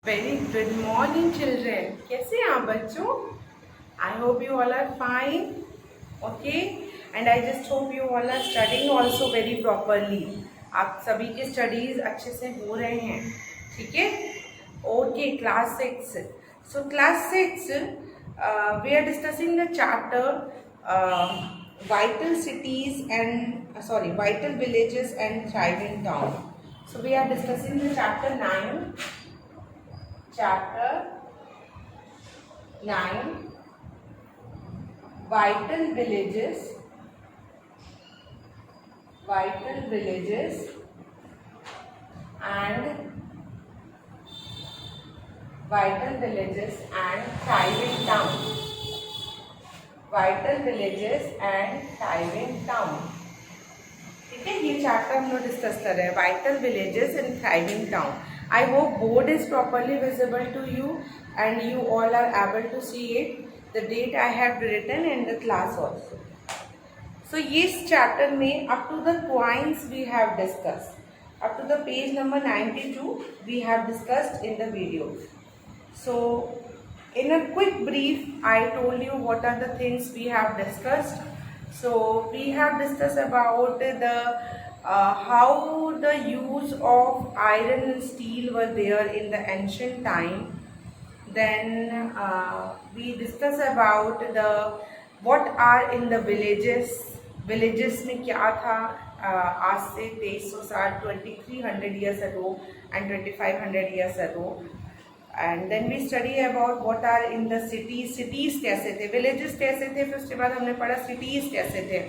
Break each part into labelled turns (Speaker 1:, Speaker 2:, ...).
Speaker 1: Very good morning, children. कैसे हैं आप बच्चों? I hope you all are fine. Okay, and I just hope you all are studying also very properly. आप सभी की studies अच्छे से हो रहे हैं, ठीक है? Okay, class 6. So class 6, we are discussing the chapter vital cities and vital villages and thriving town. So we are discussing the chapter 9. Chapter 9, vital villages and thriving town. Vital villages and thriving town. ठीक है, ये chapter हम लोग discuss कर रहे हैं, vital villages and thriving town. I hope board is properly visible to you and you all are able to see it, the date I have written and the class also. So इस chapter में up to the points we have discussed, up to the page number 92 we have discussed in the video. So in a quick brief I told you what are the things we have discussed. So we have discussed about the how the use of iron and steel were there in the ancient time. Then we discuss about the what are in the villages में क्या था आज से 2300 साल 2300 years ago and 2500 years ago. And then we study about what are in the cities कैसे थे, villages कैसे थे, फिर उसके बाद हमने पढ़ा cities कैसे थे.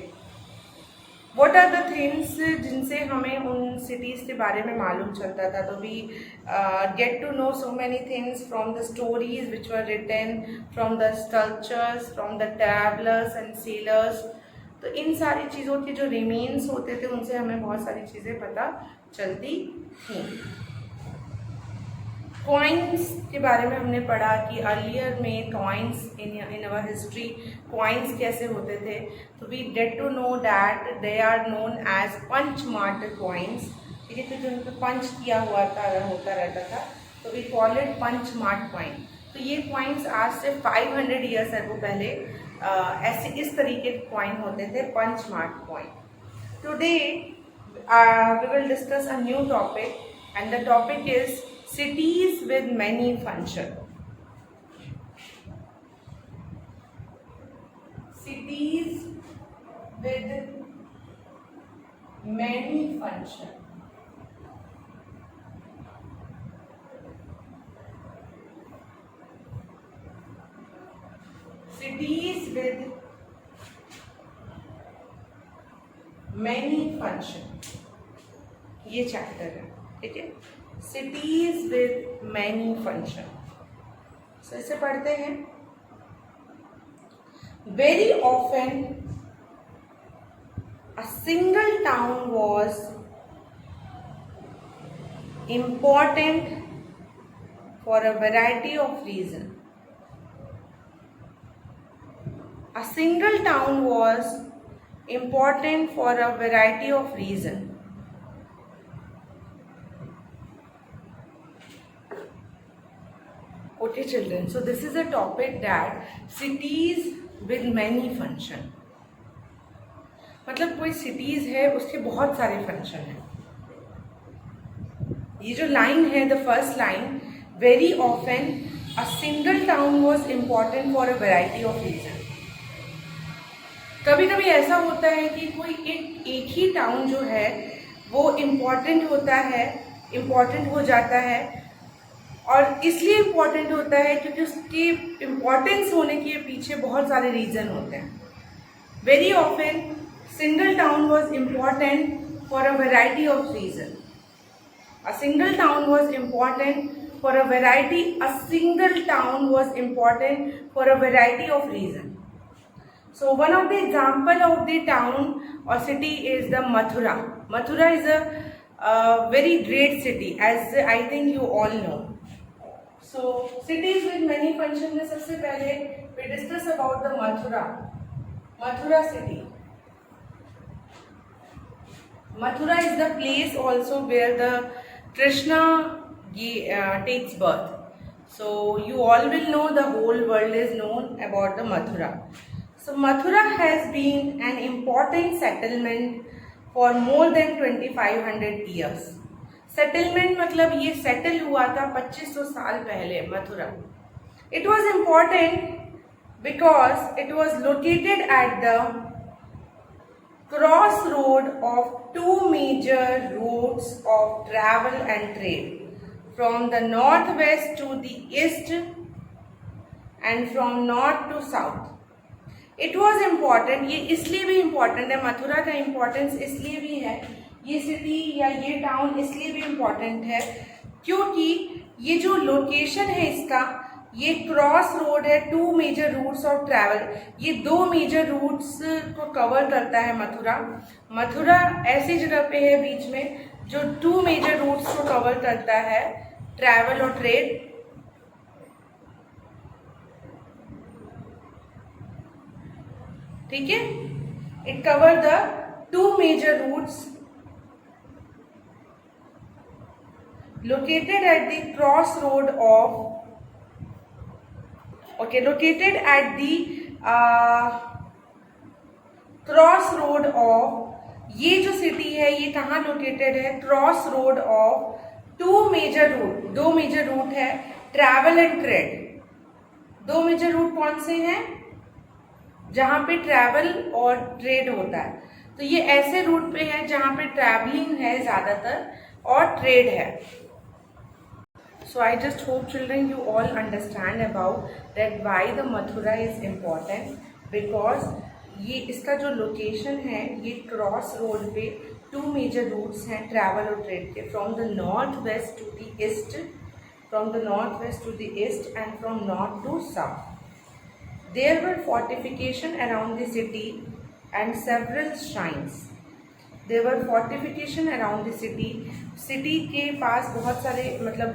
Speaker 1: What are the things जिनसे हमें उन cities के बारे में मालूम चलता था. तो we get to know so many things from the stories which were written, from the sculptures, from the travelers and sailors. तो इन सारी चीज़ों के जो remains होते थे उनसे हमें बहुत सारी चीज़ें पता चलती थी. कॉइन्स के बारे में हमने पढ़ा कि अर्लियर में coins in our history coins कैसे होते थे. तो we get to know that they are known as punch mark coins. ठीक है, तो जो उनको पंच किया हुआ होता रहता था तो we call it punch mark coin. तो ये कॉइन्स आज से 500 ईयर्स अगो पहले ऐसे इस तरीके के कॉइन होते थे, punch mark coin. Today we will discuss a new topic and the topic is cities with many function. Cities with many function. Cities with many function. ये चैप्टर है, ठीक है. Cities with many function. So इसे पढ़ते हैं. Very often a single town was important for a variety of reasons. A single town was important for a variety of reasons. Okay children, so this is a topic that cities with many function. मतलब कोई cities है उसके बहुत सारे function हैं. ये जो line है, the first line, very often a single town was important for a variety of reasons. कभी कभी ऐसा होता है कि कोई एक ही टाउन जो है वो इम्पॉर्टेंट होता है, इम्पॉर्टेंट हो जाता है. और इसलिए इम्पॉर्टेंट होता है क्योंकि उसकी इम्पॉर्टेंस होने के पीछे बहुत सारे रीज़न होते हैं. Very often single town was important for a variety of region. A single town was important for a variety. A single town was important for a variety of region. So one of the example of the town or city is the Mathura. Mathura is a very great city, as I think you all know. So cities with many functions में सबसे पहले we discuss about the Mathura city. Mathura is the place also where the Krishna takes birth. So you all will know, the whole world is known about the Mathura. So Mathura has been an important settlement for more than 2500 years. Settlement मतलब ये settle हुआ था 2500 साल पहले Mathura. It was important because it was located at the crossroad of two major routes of travel and trade, from the northwest to the east and from north to south. It was important, ये इसलिए भी important है, मथुरा का importance इसलिए भी है, ये city या ये टाउन इसलिए भी इम्पॉर्टेंट है क्योंकि ये जो लोकेशन है इसका, ये क्रॉस रोड है two major routes of travel. ये दो मेजर रूट्स को कवर करता है मथुरा. मथुरा ऐसी जगह पे है बीच में जो टू मेजर रूट्स को कवर करता है, ट्रैवल और ट्रेड. ठीक है, it cover the two major routes located at the crossroad of crossroad of ये जो सिटी है ये कहाँ लोकेटेड है, cross road of two major route. दो मेजर रूट है, ट्रैवल एंड ट्रेड. दो मेजर रूट कौन से हैं? जहाँ पे ट्रैवल और ट्रेड होता है. तो ये ऐसे रूट पे है जहाँ पे ट्रैवलिंग है ज्यादातर और ट्रेड है. So I just hope children you all understand about that why the Mathura is important, because ये इसका जो लोकेशन है ये क्रॉस रोड पे टू मेजर रूट्स हैं ट्रैवल और ट्रेड के, from the north west to the east, and from north to south. There were fortification around the city and several shrines. There were fortification around the city. City के पास बहुत सारे मतलब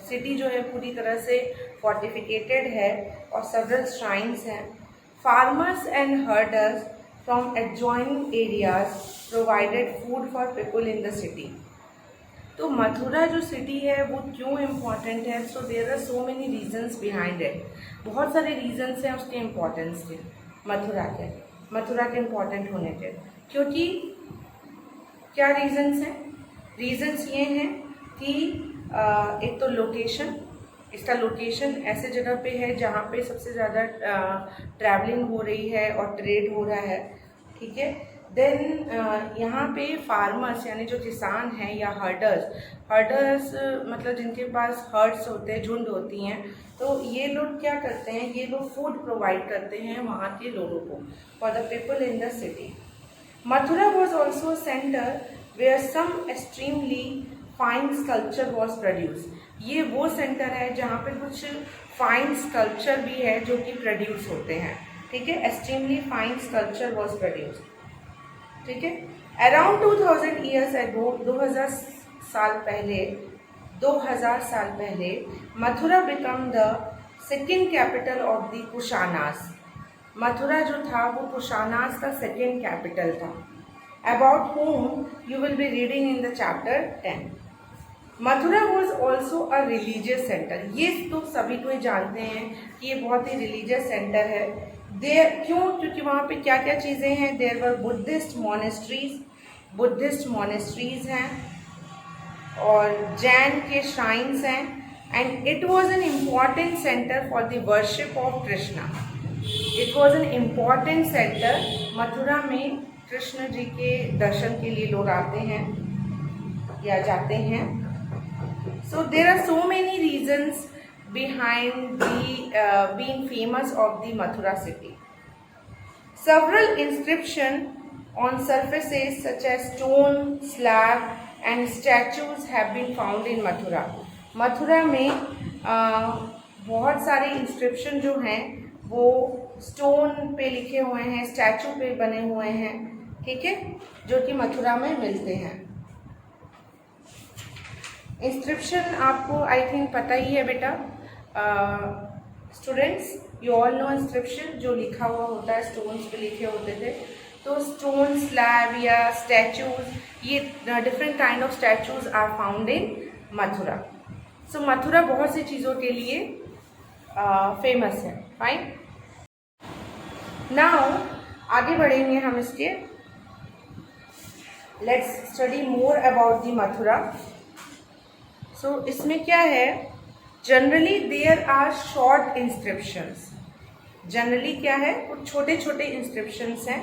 Speaker 1: city जो है पूरी तरह से fortificated है और several shrines हैं. Farmers and herders from adjoining areas provided food for people in the city. तो मथुरा जो सिटी है वो क्यों इम्पॉर्टेंट है? So there are so many reasons behind it. बहुत सारे रीजन्स हैं उसके इम्पोर्टेंस के, मथुरा के इम्पोर्टेंट होने के. क्योंकि क्या रीजन्स हैं? रीजन्स ये हैं कि एक तो लोकेशन, इसका लोकेशन ऐसे जगह पे है जहाँ पे सबसे ज़्यादा ट्रैवलिंग हो रही है और ट्रेड हो रहा है. ठीक है. देन यहाँ पे फार्मर्स यानी जो किसान हैं या हर्डर्स मतलब जिनके पास हर्ड्स होते हैं, झुंड होती हैं, तो ये लोग क्या करते हैं, ये लोग फूड प्रोवाइड करते हैं वहाँ के लोगों को, for the people in the city. Mathura was also a centre where some extremely fine sculpture was produce. ये वो सेंटर है जहाँ पे कुछ फाइन स्कल्पचर भी है जो कि प्रोड्यूस होते हैं. ठीक है, extremely fine sculpture was produce. ठीक है. अराउंड 2000 ईयर्स एगो, 2000 साल पहले Mathura become the second capital of the Kushanas. Mathura जो था वो कुशानास का सेकेंड कैपिटल था. About whom you will be reading in the chapter 10. Mathura was also a religious centre. ये तो सभी को ही जानते हैं कि ये बहुत ही रिलीजियस सेंटर है. क्यों? क्योंकि वहाँ पे क्या क्या चीज़ें हैं. देयर वर बुद्धिस्ट मॉनेस्ट्रीज हैं और जैन के श्राइन्स हैं. And it was an important centre for the worship of Krishna. It was an important centre. Mathura में कृष्ण जी के दर्शन के लिए लोग आते हैं या जाते हैं. So there are so many reasons behind being famous of the Mathura city. Several inscriptions on surfaces such as stone, slab and statues have been found in Mathura. Mathura में बहुत सारे इंस्क्रिप्शन जो हैं वो स्टोन पे लिखे हुए हैं, स्टैचू पे बने हुए हैं. ठीक है, जो कि मथुरा में मिलते हैं. इंस्क्रिप्शन आपको आई थिंक पता ही है बेटा. Students you all know inscription, जो लिखा हुआ होता है स्टोन्स पे लिखे होते थे. तो स्टोन, स्लैब या स्टैचूज, ये different kind of statues are found in Mathura. So Mathura बहुत सी चीज़ों के लिए फेमस है. फाइन. नाउ आगे बढ़ेंगे हम इसके. Let's study more about the Mathura. So इसमें क्या है, generally there are short inscriptions. Generally क्या है, कुछ छोटे छोटे इंस्क्रिप्शंस हैं.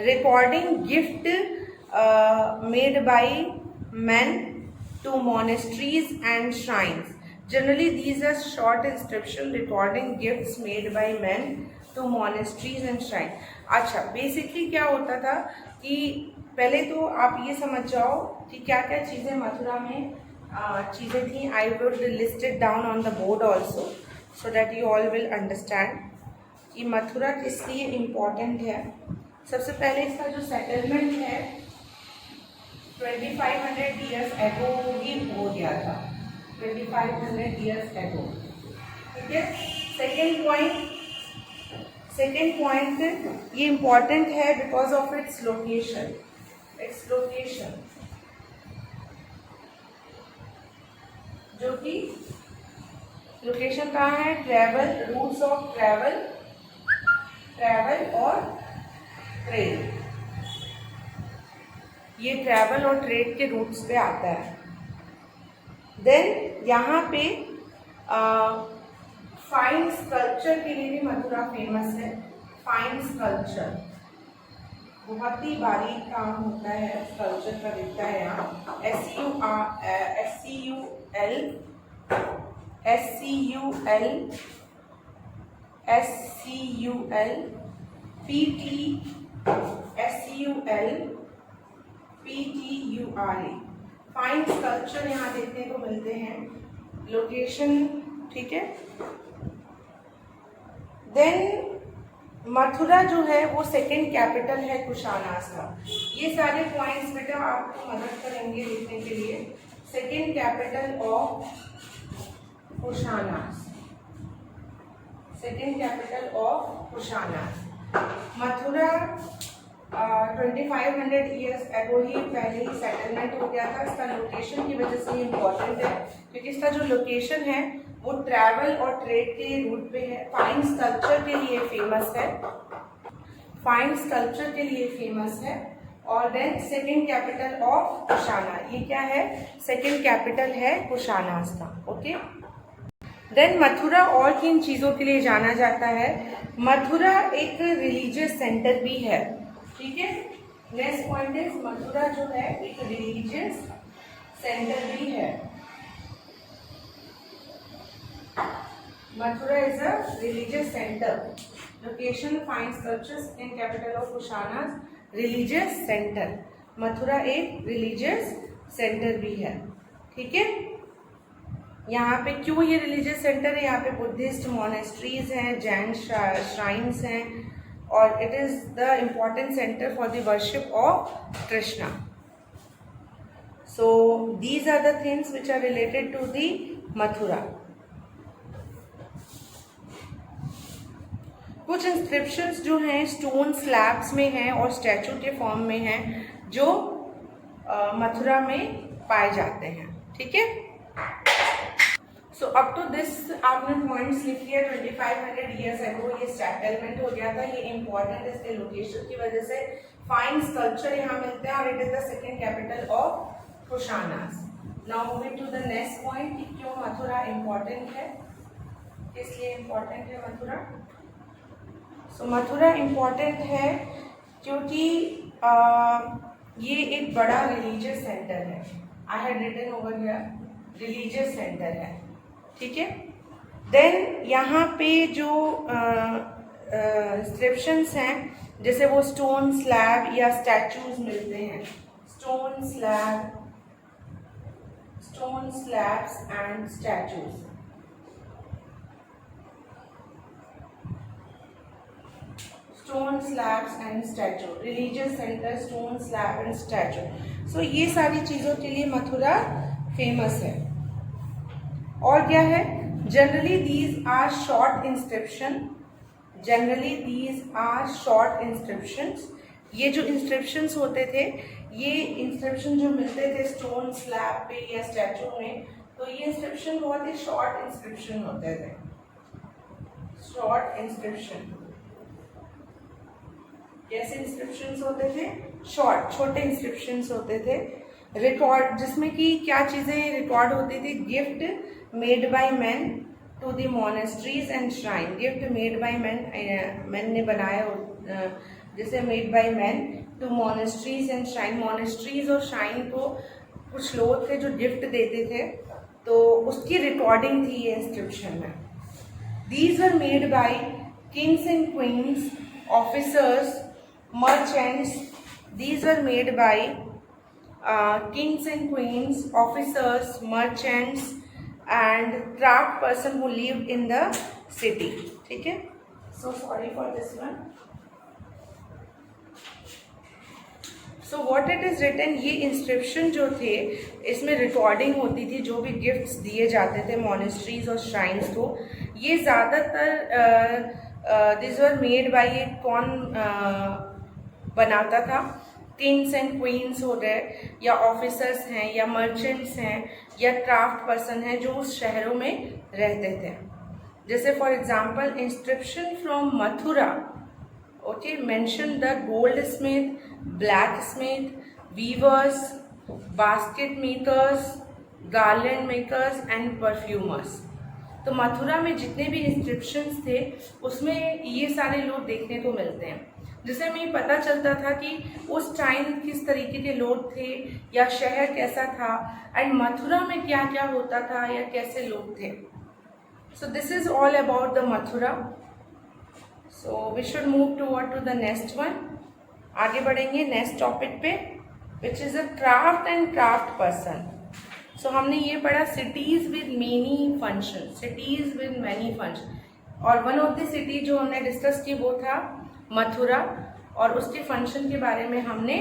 Speaker 1: Recording gift made by men to monasteries and shrines. Generally these are short inscription recording gifts made by men to monasteries and shrines. अच्छा, बेसिकली क्या होता था कि पहले तो आप ये समझ जाओ कि क्या क्या चीज़ें मथुरा में चीज़ें थी. I would list it down on the board also so that you all will understand कि मथुरा किस लिए इम्पॉर्टेंट है. सबसे पहले इसका जो सेटलमेंट है 2500 ईयर्स एगो ही हो गया था. 2500 ईयर्स एगो. ठीक है. सेकेंड पॉइंट ये इम्पॉर्टेंट है बिकॉज ऑफ इट्स लोकेशन. जो कि लोकेशन कहाँ है, ट्रैवल, रूट्स ऑफ ट्रैवल और ट्रेड. ये ट्रैवल और ट्रेड के रूट्स पे आता है. देन यहाँ पे फाइन स्कल्पचर के लिए भी मथुरा फेमस है. फाइन स्कल्पचर, बहुत ही बारीक काम होता है स्कल्पचर का, दिखता है यहाँ. SCULPTURA. फाइन स्कल्पचर यहाँ देखने को मिलते हैं. लोकेशन, ठीक है. देन मथुरा जो है वो सेकंड कैपिटल है कुशानास का. ये सारे पॉइंट्स बेटा आपको मदद करेंगे लिखने के लिए. Second capital of Kushanas. Mathura 2500 years ago ही पहले ही सेटलमेंट हो गया था. इसका लोकेशन की वजह से इम्पोर्टेंट है क्योंकि इसका जो लोकेशन है वो ट्रैवल और ट्रेड के रूट पे है. फाइन स्कल्पचर के लिए फेमस है. और then second capital of Kushana. ये क्या है, सेकंड कैपिटल है कुशानास का. ओके. देन मथुरा और किन चीज़ों के लिए जाना जाता है. मथुरा एक रिलीजियस सेंटर भी है. ठीक है. नेक्स्ट पॉइंट इज मथुरा जो है एक रिलीजियस सेंटर भी है. Mathura is a religious centre. Location, fine sculptures in capital of Kushana. Religious centre. Mathura एक रिलीजियस सेंटर भी है. ठीक है. यहाँ पे क्यों ये रिलीजियस सेंटर है, यहाँ पे बुद्धिस्ट मोनेस्ट्रीज हैं, जैन श्राइन्स हैं, और it is the important centre for the worship of Krishna. So these are the things which are related to the Mathura. कुछ इंस्क्रिप्शंस जो हैं स्टोन स्लैब्स में हैं और स्टैचू के फॉर्म में हैं जो मथुरा में पाए जाते हैं. ठीक है. सो अप टू दिस आपने पॉइंट्स लिख लिया. 2500 ईयर्स एगो ये सेटलमेंट हो गया था. ये इम्पोर्टेंट इसके लोकेशन की वजह से. फाइन स्कल्पचर यहाँ मिलते हैं और it is the second capital of Kushanas. Now moving to the next point कि क्यों मथुरा इम्पोर्टेंट है, इसलिए इम्पोर्टेंट है मथुरा. सो मथुरा इम्पोर्टेंट है क्योंकि ये एक बड़ा रिलीजियस सेंटर है. I had written over here religious centre है. ठीक है. देन यहाँ पे जो इंस्क्रिप्शंस हैं जैसे वो स्टोन स्लैब या स्टैचूज मिलते हैं. Stone slabs and statues. Stone slabs and statue. Religious centre, stone slab and statue. So ये सारी चीज़ों के लिए मथुरा फेमस है. और क्या है, generally these are short inscriptions. ये जो इंस्क्रिप्शंस होते थे, ये इंस्क्रिप्शन जो मिलते थे स्टोन स्लैब पे या स्टैचू में, तो तो ये इंस्क्रिप्शन बहुत ही शॉर्ट इंस्क्रिप्शन होते थे, शॉर्ट इंस्क्रिप्शन। कैसे इंस्क्रिप्शंस होते थे? शॉर्ट, छोटे इंस्क्रिप्शंस होते थे, रिकॉर्ड, जिसमें कि क्या चीजें रिकॉर्ड होती थी? Gift made by man to the monasteries and shrine. Gift made by man, man ने बनाया, जैसे made by man to monasteries and shrine. Monasteries और श्राइन को कुछ लोग थे जो गिफ्ट देते थे, तो उसकी रिकॉर्डिंग थी ये इंस्क्रिप्शन में। These were made by kings and queens, officers, merchants. These were made by kings and queens, officers, merchants, and craft person who lived in the city. ठीक है? So sorry for this one. So what it is written, ये inscription जो थे इसमें recording होती थी, जो भी गिफ्ट्स दिए जाते थे मॉनेस्ट्रीज और श्राइन्स को। ये ज़्यादातर दिस वर मेड बाय, कौन बनाता था? किंग्स एंड क्वींस हो गए, या ऑफिसर्स हैं, या मर्चेंट्स हैं, या क्राफ्ट पर्सन हैं जो उस शहरों में रहते थे। जैसे for example inscription from Mathura, okay, mention the goldsmith, blacksmith, weavers, basket makers, garland makers and perfumers। तो मथुरा में जितने भी इंस्क्रिप्शंस थे उसमें ये सारे लोग देखने को मिलते हैं, जिससे हमें पता चलता था कि उस टाइम किस तरीके के लोग थे या शहर कैसा था, एंड मथुरा में क्या क्या होता था या कैसे लोग थे। So this is all about the Mathura. So we should move toward to the next one। आगे बढ़ेंगे नेक्स्ट टॉपिक पे, which is a craft and craft person। So हमने ये पढ़ा cities with many functions, cities with many functions, और one of the city जो हमने discuss की वो था मथुरा, और उसके फंक्शन के बारे में हमने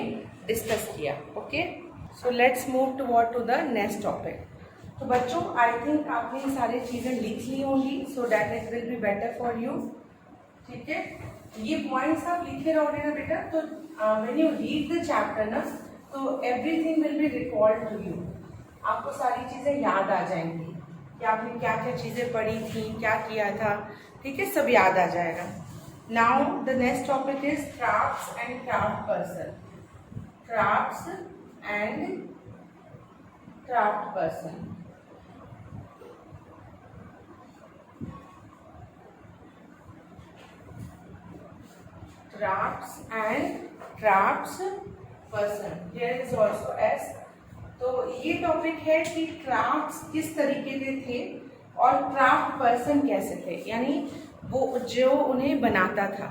Speaker 1: डिस्कस किया। Okay, so let's move toward to the next topic. तो बच्चों आई थिंक आपने ये सारी चीज़ें लिख ली होंगी, so that it will be better for you. ठीक है, ये पॉइंट्स आप लिखे रहोगे ना बेटा, तो when you read the chapter ना, तो everything will be recalled to you. आपको सारी चीज़ें याद आ जाएंगी कि आपने क्या क्या चीज़ें पढ़ी थी, क्या किया था। ठीक है, सब याद आ जाएगा। Now the next topic is crafts and craft person. Crafts and craft person. crafts and crafts person, here is also S। तो ये टॉपिक है कि क्राफ्ट्स किस तरीके के थे और क्राफ्ट पर्सन कैसे थे, यानी वो जो उन्हें बनाता था,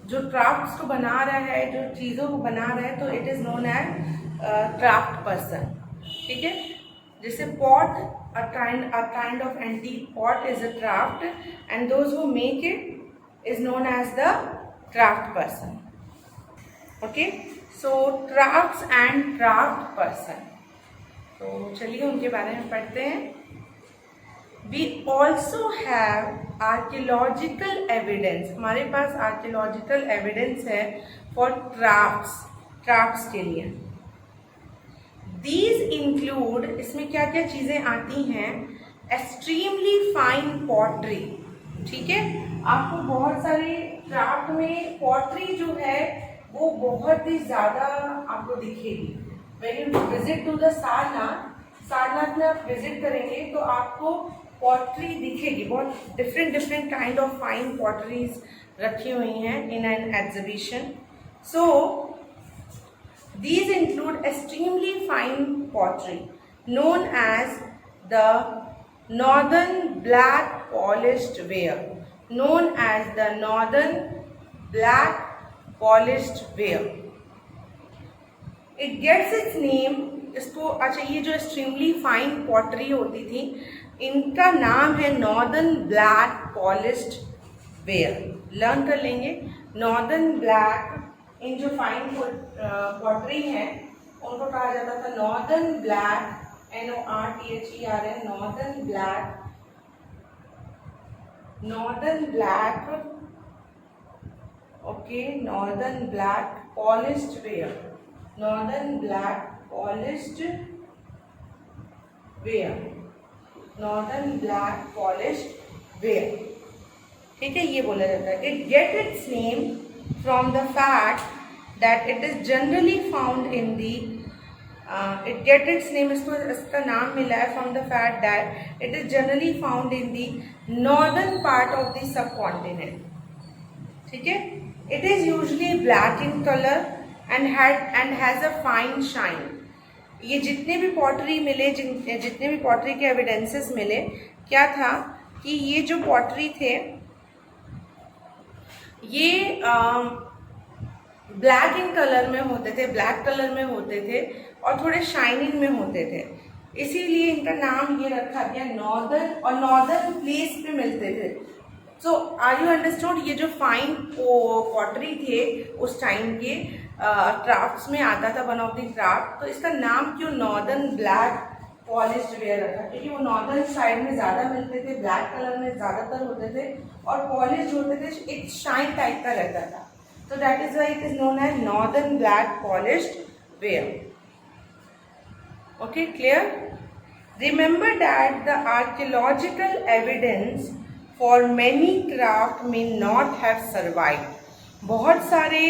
Speaker 1: जो क्राफ्ट्स को बना रहा है, जो चीज़ों को बना रहा है, तो it is known as craft person. ठीक है, जैसे pot, a kind of antique pot is a craft, and those who make it is known as the craft person। okay, so crafts and craft person, तो चलिए उनके बारे में पढ़ते हैं। we also have archaeological evidence, हमारे पास archaeological evidence है for crafts के लिए। these include, इसमें क्या क्या चीज़ें आती हैं? extremely fine pottery। ठीक है, आपको बहुत सारे क्राफ्ट में पॉटरी जो है वो बहुत ही ज़्यादा आपको दिखेगी। When you visit to the Sarnath में आप विजिट करेंगे तो आपको पॉटरी दिखेगी, बहुत different kind of fine potteries रखी हुई हैं in an exhibition. So these include extremely fine pottery known as the northern black polished ware, known as the northern black polished ware। it gets its name, इसको, अच्छा, ये जो extremely fine pottery होती थी इनका नाम है northern black polished where. Learn कर लेंगे नॉर्दर्न ब्लैक, इन जो फाइन पॉटरी है उनको कहा जाता था northern black, NORTHERN, northern black, okay, northern black polished where, northern black polished where. Northern black polished where, ठीक है, ये बोला जाता है। It get it's name from the fact that it is generally found in the it get its name, इसका नाम मिला है from the fact that it is generally found in the northern part of the subcontinent, ठीक है। It is usually black in color and has a fine shine। ये जितने भी pottery मिले, जितने भी पॉटरी के एविडेंसेस मिले, क्या था कि ये जो पॉटरी थे ये ब्लैक इन कलर में होते थे, ब्लैक कलर में होते थे और थोड़े शाइनिंग में होते थे, इसीलिए इनका नाम ये रखा गया नॉर्दर्न, और नॉर्दर्न प्लेस पे मिलते थे। सो आर यू अंडरस्टूड? ये जो फाइन पॉटरी थे उस टाइम के क्राफ्ट्स में आता था, वन ऑफ द क्राफ्ट, तो इसका नाम क्यों नॉर्दर्न ब्लैक पॉलिश्ड वेयर रखा, क्योंकि वो नॉर्दर्न साइड में ज़्यादा मिलते थे, ब्लैक कलर में ज़्यादातर होते थे और पॉलिश होते थे, एक शाइन टाइप का रहता था। So that is why it is known as northern black polished wear. Okay, clear? Remember that the archaeological evidence for many craft may not have survived. बहुत सारे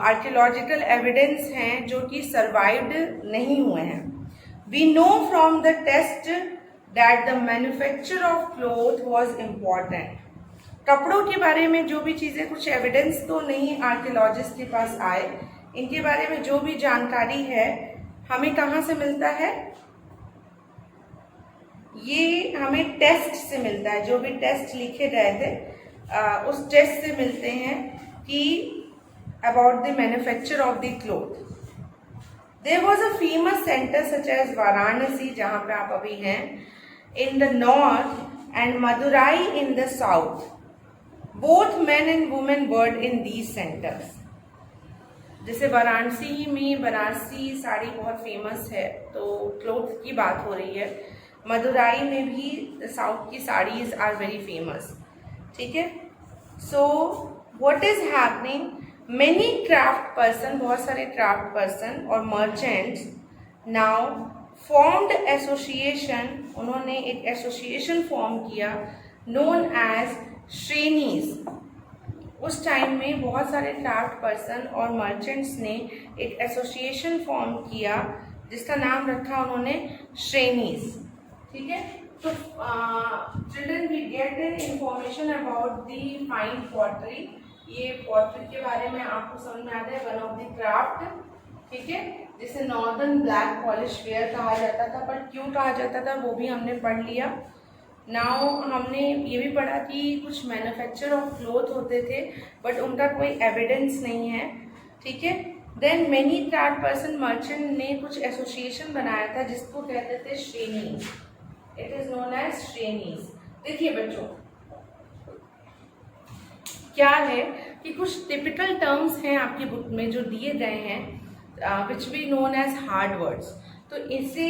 Speaker 1: archaeological evidence हैं जो कि survived नहीं हुए हैं। We know from the test that the manufacture of cloth was important. कपड़ों के बारे में जो भी चीज़ें, कुछ एविडेंस तो नहीं आर्कियोलॉजिस्ट के पास आए, इनके बारे में जो भी जानकारी है हमें कहाँ से मिलता है? ये हमें टेस्ट से मिलता है, जो भी टेस्ट लिखे गए थे उस टेस्ट से मिलते हैं कि about the manufacture of the cloth. There was a famous centre such as Varanasi, जहाँ पे आप अभी हैं, in the north and Madurai in the south. Both men and women worked in these centers। जैसे वाराणसी में बनारसी साड़ी बहुत फेमस है, तो क्लोथ की बात हो रही है। मदुराई में भी साउथ की साड़ीज आर वेरी फेमस, ठीक है। So what is happening, many craft person, बहुत सारे क्राफ्ट पर्सन और मर्चेंट्स नाउ फॉर्म्ड एसोसिएशन, उन्होंने एक एसोसिएशन फॉर्म किया नोन एज श्रेणीज। उस टाइम में बहुत सारे क्राफ्ट पर्सन और मर्चेंट्स ने एक एसोसिएशन फॉर्म किया जिसका नाम रखा उन्होंने श्रेणीज, ठीक है। तो children we get an information about the fine pottery. ये पॉटरी के बारे में आपको समझ में आता है, वन ऑफ द क्राफ्ट, ठीक है, जिसे नॉर्दर्न ब्लैक पॉलिश वेयर कहा जाता था। पर क्यों कहा जाता था वो भी हमने पढ़ लिया। नाउ हमने ये भी पढ़ा कि कुछ मैन्युफैक्चर ऑफ क्लोथ होते थे बट उनका कोई एविडेंस नहीं है, ठीक है। Then many craft person merchant ने कुछ एसोसिएशन बनाया था जिसको कहते थे श्रेणीज। इट इज नोन एज श्रेणीज। देखिए बच्चों, क्या है कि कुछ टिपिकल टर्म्स हैं आपकी बुक में जो दिए गए हैं which be known as hard words. तो इससे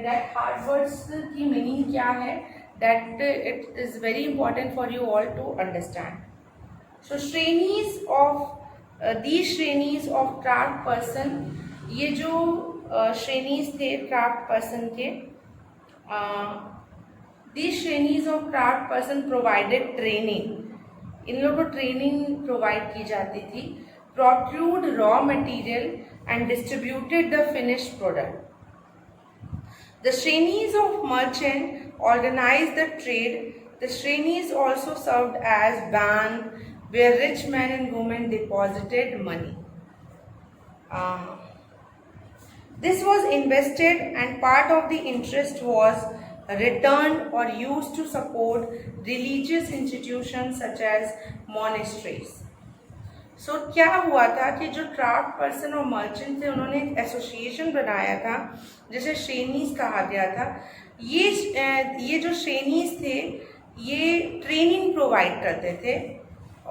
Speaker 1: दैट हार्ड वर्ड्स की मीनिंग क्या है, that it is very important for you all to understand. So श्रेणीज of these श्रेणीज of craft person, ये जो श्रेणीज थे craft person के, these श्रेणीज of craft person provided training। इन लोगों को ट्रेनिंग प्रोवाइड की जाती थी, procured raw material and distributed the finished product। The श्रेणीज of merchant organized the trade. The श्रेणीज also served as bank where rich men and women deposited money. This was invested and part of the interest was returned or used to support religious institutions such as monasteries. So क्या हुआ था कि जो craft person और merchant थे उन्होंने एक association बनाया था जिसे श्रेणीज कहा गया था। ये जो श्रेणीज थे ये ट्रेनिंग प्रोवाइड करते थे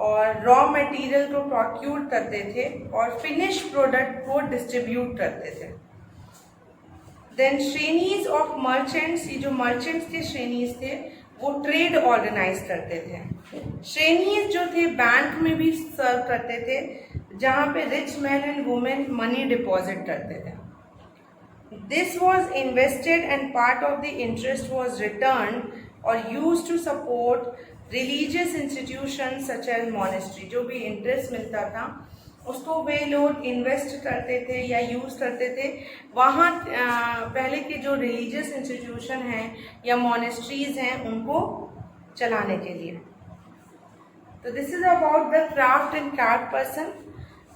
Speaker 1: और रॉ मटेरियल को प्रोक्यूर करते थे और फिनिश प्रोडक्ट को डिस्ट्रीब्यूट करते थे। देन श्रेणीज ऑफ मर्चेंट्स, ये जो मर्चेंट्स के श्रेणीज थे वो ट्रेड ऑर्गेनाइज करते थे। श्रेणीज जो थे बैंक में भी सर्व करते थे जहाँ पे rich man and women money deposit करते थे। This was invested and part of the interest was returned or used to support religious institutions such as monastery. जो भी इंटरेस्ट मिलता था उसको वे लोग इन्वेस्ट करते थे या यूज़ करते थे वहाँ पहले के जो रिलीजियस इंस्टीट्यूशन हैं या मोनेस्ट्रीज हैं उनको चलाने के लिए. तो this is about the craft and card person.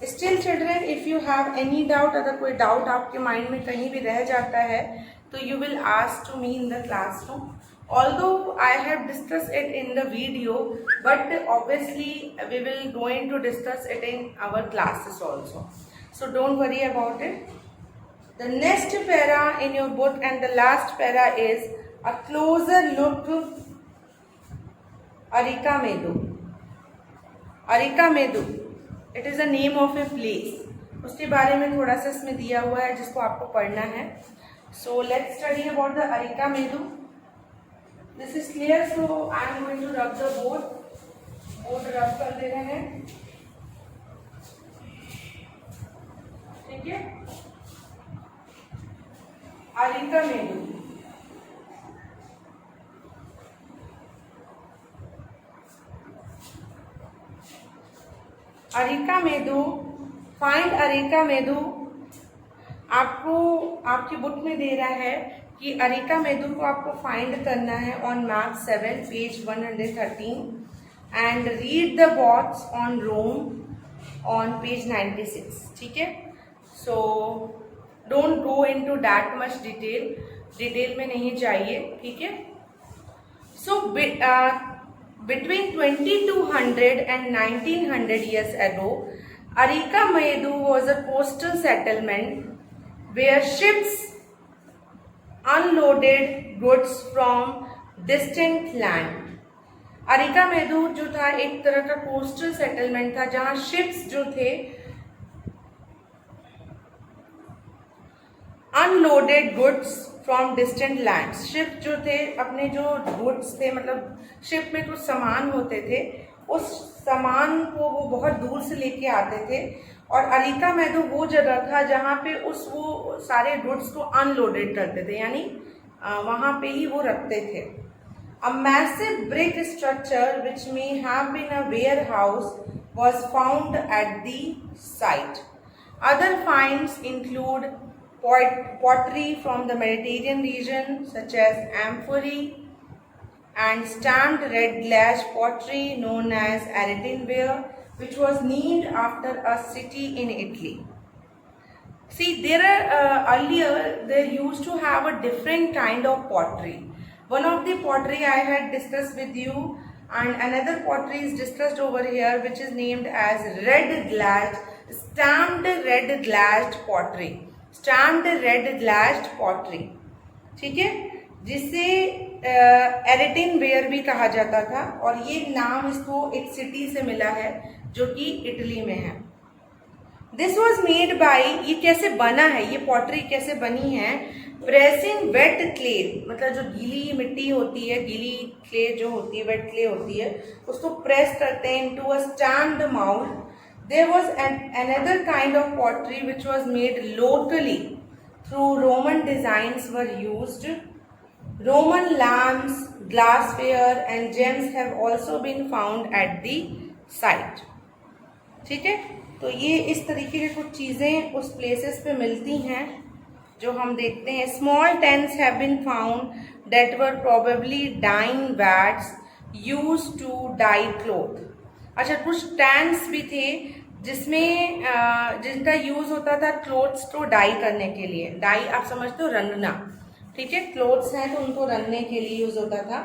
Speaker 1: Still children, if you have any doubt, अगर कोई डाउट आपके माइंड में कहीं भी रह जाता है तो you will ask to me in the classroom. Although I have discussed it in the video, but obviously we will going to discuss it in our classes also. So don't worry about it. The next para in your book and the last para is a closer look to Arika Medu. Arika Medu. It is the name of a place. उसके बारे में थोड़ा सा इसमें दिया हुआ है जिसको आपको पढ़ना है. So let's study about the Arika Medu. This is clear, so I am going to rub the board. Board rub कर दे रहे हैं. ठीक है. Arika Medu. Arika Medu. Find Arika Medu. आपको आपकी बुक में दे रहा है कि अरिका मेदू को आपको फाइंड करना है on map 7 page 113 and read the boats on Rome on page 96. ठीक है. So don't go into that much detail में नहीं चाहिए. ठीक है. सो between 2200 and 1900 years ago, Arika Medu was a coastal settlement where ships unloaded goods from distant land. Areca medu जो था एक तरह का कोस्टल सेटलमेंट था जहां शिप्स जो थे unloaded goods from distant lands. Ship जो थे अपने जो गुड्स थे मतलब शिप में कुछ सामान होते थे उस सामान को वो बहुत दूर से लेके आते थे और अरिका मेदू वो जगह था जहाँ पे वो सारे गुड्स को अनलोडेड करते थे यानी वहाँ पे ही वो रखते थे. A massive brick structure which may have been a warehouse was found at the site. Other finds include pottery from the Mediterranean region such as amphorae and stamped red glass pottery known as Eretinware, which was named after a city in Italy. See, there are earlier they used to have a different kind of pottery. One of the pottery I had discussed with you, and another pottery is discussed over here, which is named as red glassed stamped red glassed pottery. Stamped red glassed pottery. ठीक है. जिसे एरेटिन where भी कहा जाता था और ये नाम इसको एक सिटी से मिला है जो कि इटली में है. दिस वॉज मेड बाई, ये कैसे बना है, ये पॉटरी कैसे बनी है, प्रेसिंग वेट क्ले, मतलब जो गीली मिट्टी होती है, गीली क्ले जो होती है, वेट क्ले होती है, उसको प्रेस करते हैं into a stamped mould. There was another kind of pottery which was made locally through Roman designs were used. Roman lamps, glassware and gems have also been found at the site. ठीक है. तो ये इस तरीके की कुछ चीज़ें उस प्लेसेस पे मिलती हैं जो हम देखते हैं. Small tents have been found that were probably dyeing vats used to dye cloth. अच्छा, कुछ टैंक्स भी थे जिसमें जिनका यूज होता था क्लोथ्स को डाई करने के लिए. डाई आप समझते हो, रंगना. ठीक है. क्लोथ्स हैं तो उनको रंगने के लिए यूज होता था.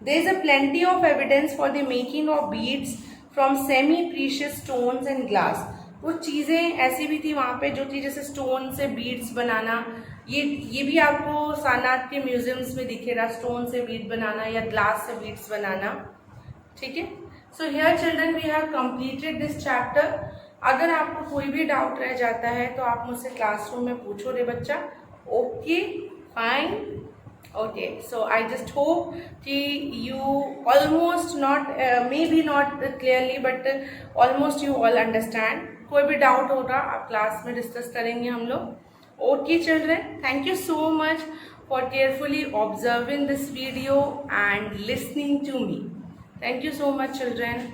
Speaker 1: There is a plenty of evidence for the making of beads from semi precious stones and glass. कुछ चीज़ें ऐसी भी थी वहाँ पे जो थी जैसे स्टोन से बीड्स बनाना. ये भी आपको सारनाथ के म्यूजियम्स में दिखेगा, स्टोन से बीड बनाना या ग्लास से बीड्स बनाना. ठीक है. So here children we have completed this chapter. अगर आपको कोई भी डाउट रह जाता है तो आप मुझसे क्लासरूम में पूछो रे बच्चा. Okay, fine. Okay, so I just hope कि you almost not may be not clearly but almost you all understand. कोई भी डाउट होगा आप क्लास में डिस्कस करेंगे हम लोग. Okay children, thank you so much for carefully observing this video and listening to me. Thank you so much children.